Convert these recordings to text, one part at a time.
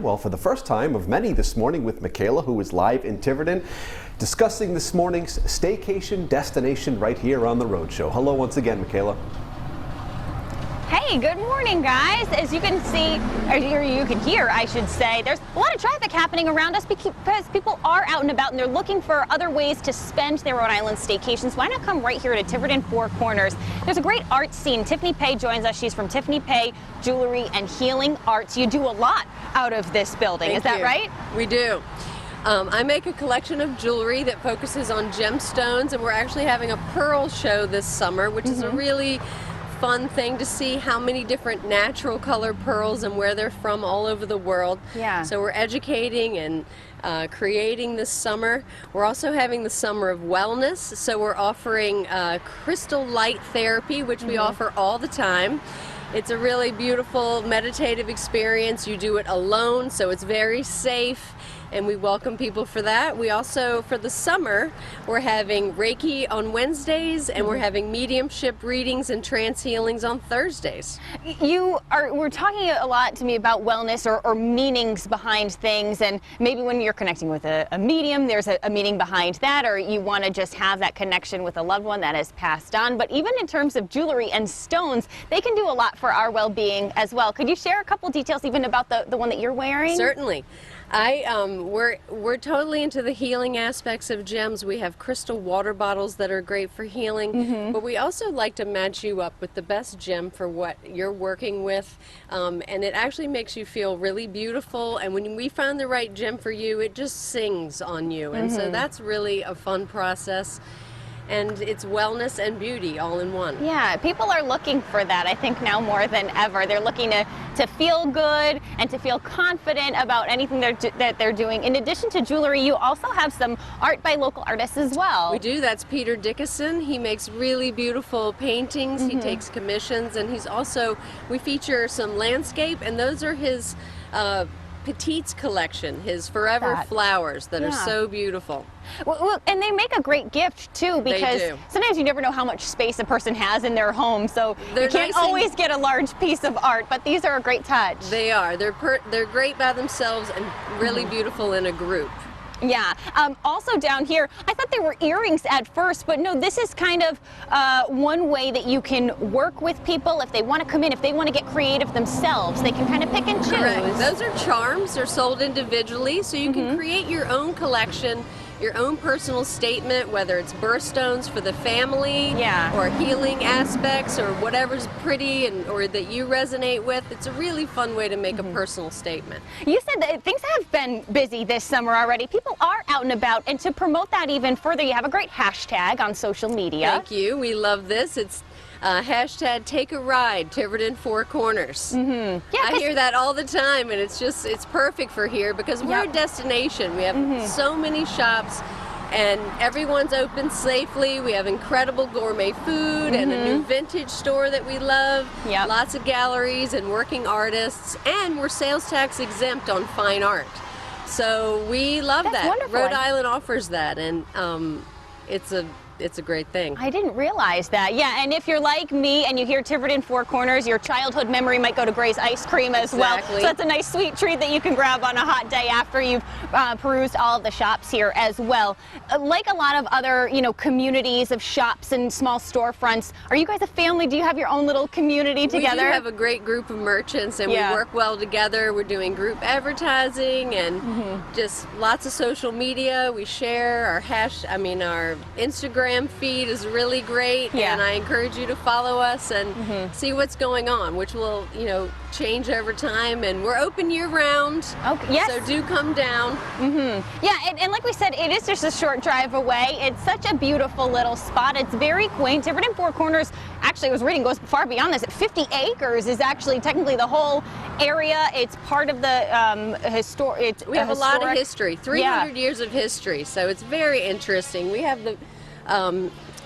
time, well, for the first time of many this morning with Michaela, who is live in Tiverton, discussing this morning's staycation destination right here on the Roadshow. Hello once again, Michaela. Hey, good morning, guys. As you can see, or you can hear, I should say, there's a lot of traffic happening around us because people are out and about and they're looking for other ways to spend their Rhode Island staycations. Why not come right here to Tiverton Four Corners? There's a great art scene. Tiffany Pei joins us. She's from Tiffany Pei Jewelry and Healing Arts. You do a lot out of this building. Is that right? We do. I make a collection of jewelry that focuses on gemstones, and we're actually having a pearl show this summer, which is a really fun thing to see how many different natural color pearls and where they're from all over the world. Yeah. So we're educating and creating this summer. We're also having the Summer of Wellness, so we're offering crystal light therapy, which we offer all the time. It's a really beautiful meditative experience. You do it alone, so it's very safe, and we welcome people for that. We also, for the summer, we're having Reiki on Wednesdays, and we're having mediumship readings and trance healings on Thursdays. We're talking a lot to me about wellness or meanings behind things, and maybe when you're connecting with a medium, there's a meaning behind that, or you want to just have that connection with a loved one that has passed on. But even in terms of jewelry and stones, they can do a lot for our well-being as well. Could you share a couple details even about the one that you're wearing? Certainly. We're totally into the healing aspects of gems. We have crystal water bottles that are great for healing, but we also like to match you up with the best gem for what you're working with, and it actually makes you feel really beautiful, and when we find the right gem for you, it just sings on you, and so that's really a fun process. And it's wellness and beauty all in one. Yeah, people are looking for that, I think, now more than ever. They're looking to feel good and to feel confident about anything that they're doing. In addition to jewelry, you also have some art by local artists as well. We do. That's Peter Dickinson. He makes really beautiful paintings. He takes commissions, and we feature some landscape, and those are his Petites collection, his forever flowers that are so beautiful. Well, and they make a great gift too, because sometimes you never know how much space a person has in their home, so you can't always get a large piece of art, but these are a great touch. They are. They're great by themselves and really beautiful in a group. Yeah. Also down here, I thought they were earrings at first, but no, this is kind of one way that you can work with people if they want to come in, if they want to get creative themselves. They can kind of pick and choose. Correct. Those are charms. They're sold individually, so you can create your own collection, your own personal statement, whether it's birthstones for the family or healing aspects or whatever's pretty or that you resonate with. It's a really fun way to make a personal statement. You said that things have been busy this summer already. People are out and about, and to promote that even further, you have a great hashtag on social media. Thank you. We love this. It's hashtag Take a Ride, Tiverton Four Corners. Yeah, I hear that all the time, and it's perfect for here because we're a destination. We have so many shops, and everyone's open safely. We have incredible gourmet food and a new vintage store that we love. Lots of galleries and working artists, and we're sales tax exempt on fine art. So we love that. Wonderful. Rhode Island offers that, and it's a great thing. I didn't realize that. Yeah, and if you're like me and you hear Tiverton Four Corners, your childhood memory might go to Gray's Ice Cream as well. So that's a nice sweet treat that you can grab on a hot day after you've perused all of the shops here as well. Like a lot of other, communities of shops and small storefronts, are you guys a family? Do you have your own little community together? We do have a great group of merchants, and we work well together. We're doing group advertising and just lots of social media. We share our our Instagram feed is really great, and I encourage you to follow us and see what's going on, which will change over time, and we're open year-round. So do come down. Yeah, and like we said, it is just a short drive away. It's such a beautiful little spot. It's very quaint. Tiverton Four Corners, actually, I was reading, goes far beyond this. 50 acres is actually technically the whole area. It's part of the we have a lot of history, 300 years of history, so it's very interesting. We have the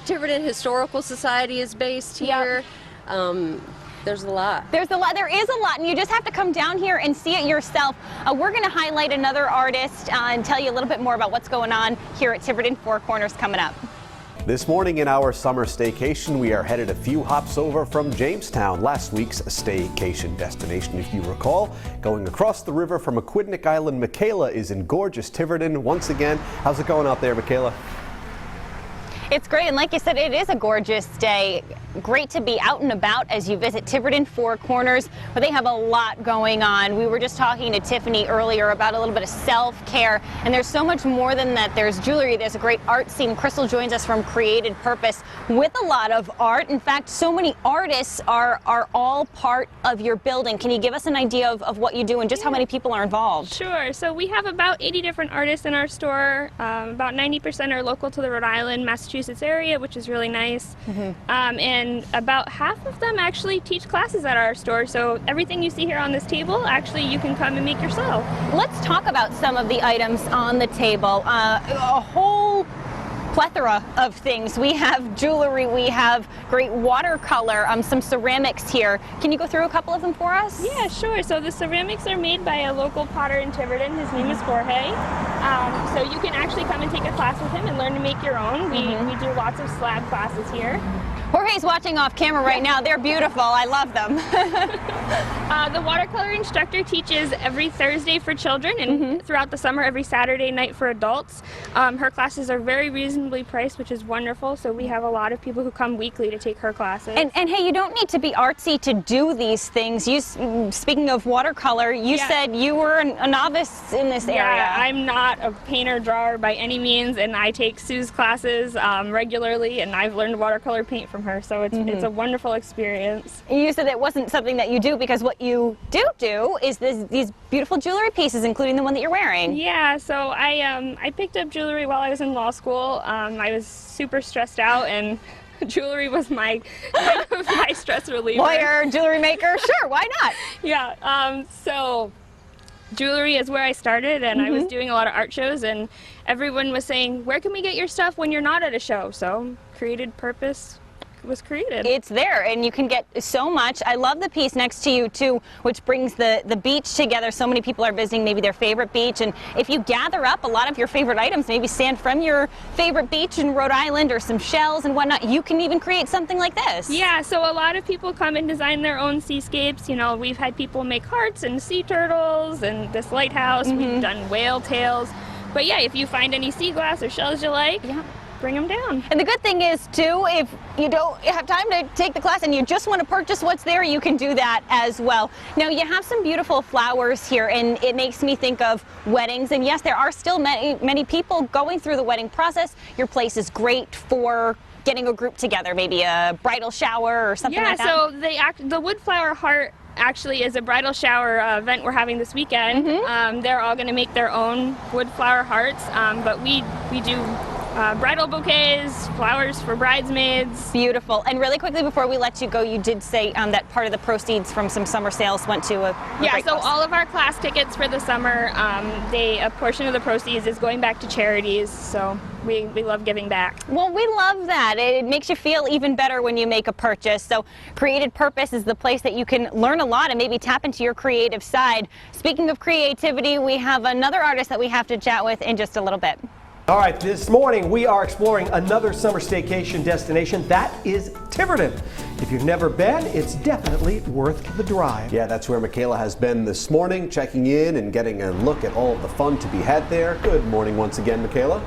Tiverton Historical Society is based here. There's a lot. There is a lot, and you just have to come down here and see it yourself. We're going to highlight another artist and tell you a little bit more about what's going on here at Tiverton Four Corners coming up. This morning in our summer staycation, we are headed a few hops over from Jamestown, last week's staycation destination, if you recall. Going across the river from Aquidneck Island, Michaela is in gorgeous Tiverton once again. How's it going out there, Michaela? It's great, and like you said, it is a gorgeous day. Great to be out and about as you visit Tiverton Four Corners, where they have a lot going on. We were just talking to Tiffany earlier about a little bit of self-care, and there's so much more than that. There's jewelry, there's a great art scene. Crystal joins us from Created Purpose with a lot of art. In fact, so many artists are all part of your building. Can you give us an idea of what you do and just how many people are involved? Sure. So we have about 80 different artists in our store. About 90% are local to the Rhode Island, Massachusetts area, which is really nice. And about half of them actually teach classes at our store. So everything you see here on this table, actually you can come and make yourself. Let's talk about some of the items on the table. A whole plethora of things. We have jewelry, we have great watercolor, some ceramics here. Can you go through a couple of them for us? Yeah, sure. So the ceramics are made by a local potter in Tiverton. His name is Jorge. So you can actually come and take a class with him and learn to make your own. We do lots of slab classes here. Jorge's watching off camera right now. They're beautiful. I love them. The watercolor instructor teaches every Thursday for children and throughout the summer every Saturday night for adults. Her classes are very reasonably priced, which is wonderful. So we have a lot of people who come weekly to take her classes. And hey, you don't need to be artsy to do these things. Speaking of watercolor, you said you were a novice in this area. Yeah, I'm not a painter drawer by any means, and I take Sue's classes regularly, and I've learned watercolor paint from her, so it's a wonderful experience. You said it wasn't something that you do, because what you do is these beautiful jewelry pieces, including the one that you're wearing. Yeah, so I picked up jewelry while I was in law school. I was super stressed out, and jewelry was my stress reliever. Lawyer, jewelry maker, sure, why not? Yeah, so jewelry is where I started, and I was doing a lot of art shows, and everyone was saying, where can we get your stuff when you're not at a show? So Created Purpose was created. It's there, and you can get so much. I love the piece next to you too, which brings the beach together. So many people are visiting maybe their favorite beach, and if you gather up a lot of your favorite items, maybe sand from your favorite beach in Rhode Island or some shells and whatnot, you can even create something like this. Yeah, so a lot of people come and design their own seascapes. You know, we've had people make hearts and sea turtles and this lighthouse. We've done whale tails. But yeah, if you find any sea glass or shells you like, bring them down. And the good thing is too, if you don't have time to take the class and you just want to purchase what's there, you can do that as well. Now you have some beautiful flowers here, and it makes me think of weddings, and yes, there are still many people going through the wedding process. Your place is great for getting a group together, maybe a bridal shower or something like that. Yeah, so the wood flower heart actually is a bridal shower event we're having this weekend. They're all going to make their own wood flower hearts, but we do bridal bouquets, flowers for bridesmaids. Beautiful. And really quickly before we let you go, you did say that part of the proceeds from some summer sales went to a great cause. All of our class tickets for the summer, a portion of the proceeds is going back to charities, so we love giving back. Well, we love that. It makes you feel even better when you make a purchase. So Created Purpose is the place that you can learn a lot and maybe tap into your creative side. Speaking of creativity, we have another artist that we have to chat with in just a little bit. All right, this morning we are exploring another summer staycation destination. That is Tiverton. If you've never been, it's definitely worth the drive. Yeah, that's where Michaela has been this morning, checking in and getting a look at all of the fun to be had there. Good morning once again, Michaela.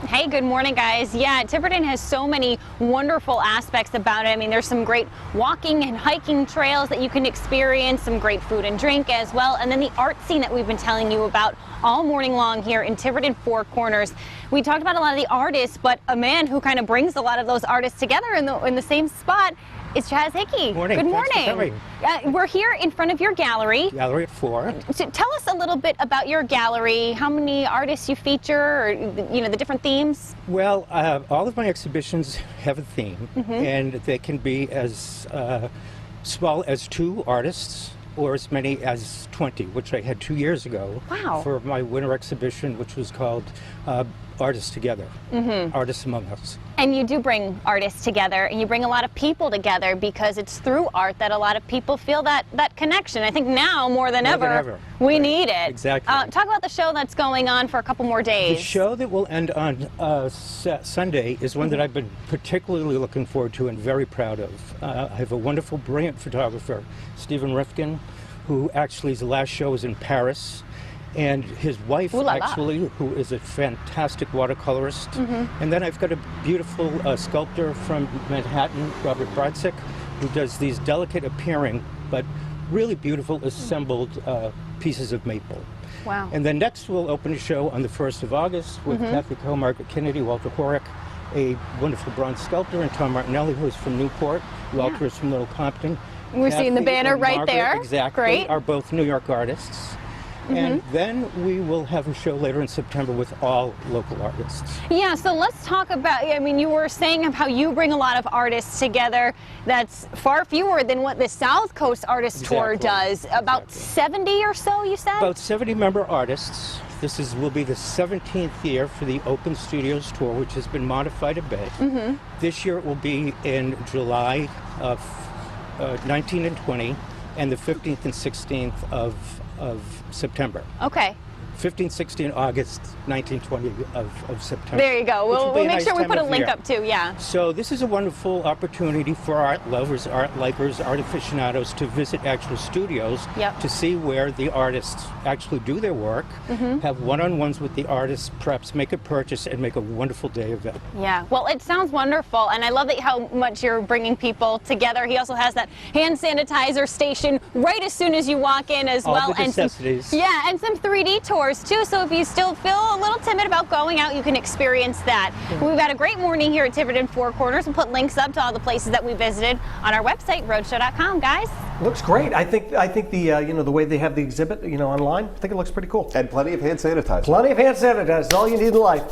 Hey, good morning, guys. Yeah, Tiverton has so many wonderful aspects about it. I mean, there's some great walking and hiking trails that you can experience, some great food and drink as well, and then the art scene that we've been telling you about all morning long here in Tiverton Four Corners. We talked about a lot of the artists, but a man who kind of brings a lot of those artists together in the same spot is Chaz Hickey. Morning. Good morning. Thanks for coming. We're here in front of your gallery. Gallery 4. So tell us a little bit about your gallery, how many artists you feature, or the different themes. Well, all of my exhibitions have a theme, and they can be as small as 2 artists or as many as 20, which I had 2 years ago. Wow. For my winter exhibition, which was called artists together, artists among us. And you do bring artists together, and you bring a lot of people together because it's through art that a lot of people feel that connection. I think now more than ever, we Right. need it. Exactly. Talk about the show that's going on for a couple more days. The show that will end on Sunday is one that I've been particularly looking forward to and very proud of. I have a wonderful, brilliant photographer, Stephen Rifkin, who actually his last show was in Paris. And his wife, Ooh la la. actually, who is a fantastic watercolorist. And then I've got a beautiful sculptor from Manhattan, Robert Brodzik, who does these delicate appearing, but really beautiful assembled pieces of maple. Wow. And then next we'll open a show on the 1st of August with Kathy Coe, Margaret Kennedy, Walter Horick, a wonderful bronze sculptor, and Tom Martinelli, who is from Newport. Walter is from Little Compton. We're seeing the Kathy banner and right Margaret, there. Exactly. Great. Are both New York artists. And then we will have a show later in September with all local artists. Yeah, so let's talk about, I mean, you were saying of how you bring a lot of artists together. That's far fewer than what the South Coast Artist Tour Exactly. does. About 70 or so, you said? About 70 member artists. This will be the 17th year for the Open Studios Tour, which has been modified a bit. This year it will be in July of 19 and 20, and the 15th and 16th of September. Okay. 15, 16 August, 19, 20 of September. There you go. Which will We'll be a make nice sure we time put a of link year. up too, yeah. So this is a wonderful opportunity for art lovers, art likers, art aficionados to visit actual studios Yep. to see where the artists actually do their work, have one-on-ones with the artists, perhaps make a purchase, and make a wonderful day of it. Yeah, well, it sounds wonderful, and I love that how much you're bringing people together. He also has that hand sanitizer station right as soon as you walk in as All well. the necessities. Yeah, and some 3D tours too, so if you still feel a little timid about going out, you can experience that. We've had a great morning here at Tiverton Four Corners. We'll put links up to all the places that we visited on our website, roadshow.com, guys. Looks great. I think the the way they have the exhibit online, I think it looks pretty cool. And plenty of hand sanitizer. Plenty of hand sanitizer. That's all you need in life.